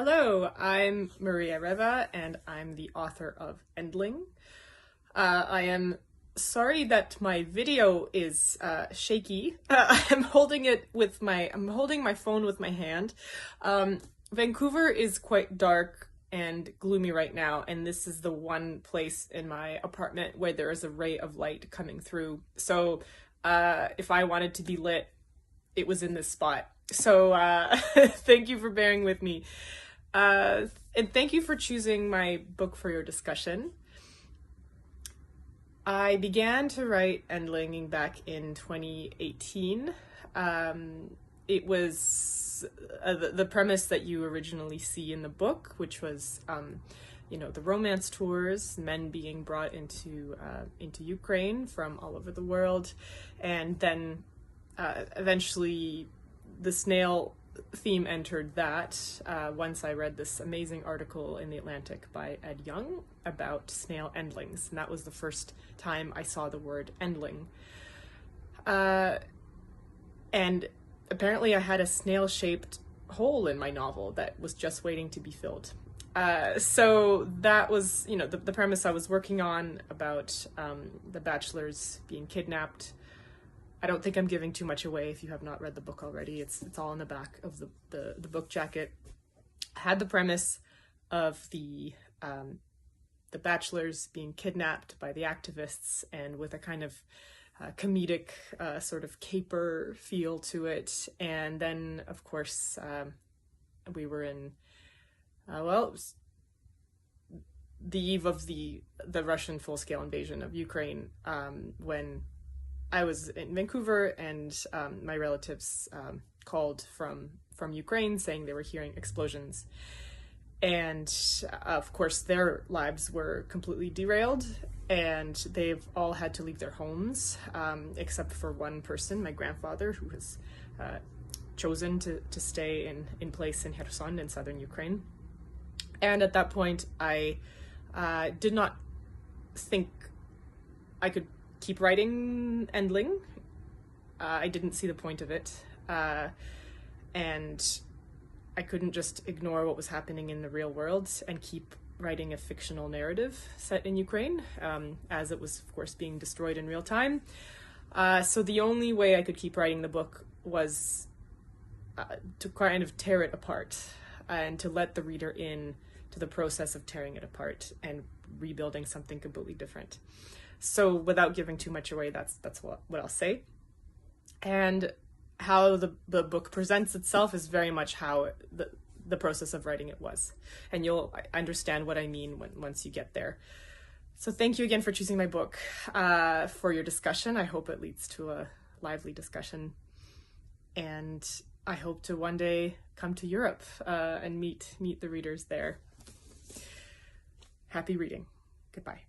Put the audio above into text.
Hello, I'm Maria Reva, and I'm the author of Endling. I am sorry that my video is shaky. I'm holding my phone with my hand. Vancouver is quite dark and gloomy right now, and this is the one place in my apartment where there is a ray of light coming through. So if I wanted to be lit, it was in this spot. So thank you for bearing with me. And thank you for choosing my book for your discussion. I began to write Endling back in 2018. It was the premise that you originally see in the book, which was, the romance tours, men being brought into Ukraine from all over the world, and then eventually the snail theme entered that once I read this amazing article in The Atlantic by Ed Young about snail endlings, and that was the first time I saw the word endling. And apparently I had a snail-shaped hole in my novel that was just waiting to be filled. So that was, the premise I was working on about the bachelors being kidnapped. I don't think I'm giving too much away if you have not read the book already. It's all in the back of the book jacket. I had the premise of the bachelors being kidnapped by the activists, and with a kind of comedic sort of caper feel to it. And then, of course, we were in, it was the eve of the Russian full-scale invasion of Ukraine, when I was in Vancouver, and my relatives called from Ukraine saying they were hearing explosions. And of course their lives were completely derailed, and they've all had to leave their homes, except for one person, my grandfather, who has chosen to stay in place in Kherson in southern Ukraine. And at that point I did not think I could keep writing Endling. I didn't see the point of it, and I couldn't just ignore what was happening in the real world and keep writing a fictional narrative set in Ukraine, as it was, of course, being destroyed in real time. So the only way I could keep writing the book was to kind of tear it apart, and to let the reader in to the process of tearing it apart and rebuilding something completely different. So without giving too much away, that's what I'll say. And how the book presents itself is very much how the process of writing it was. And you'll understand what I mean once you get there. So thank you again for choosing my book for your discussion. I hope it leads to a lively discussion. And I hope to one day come to Europe and meet the readers there. Happy reading. Goodbye.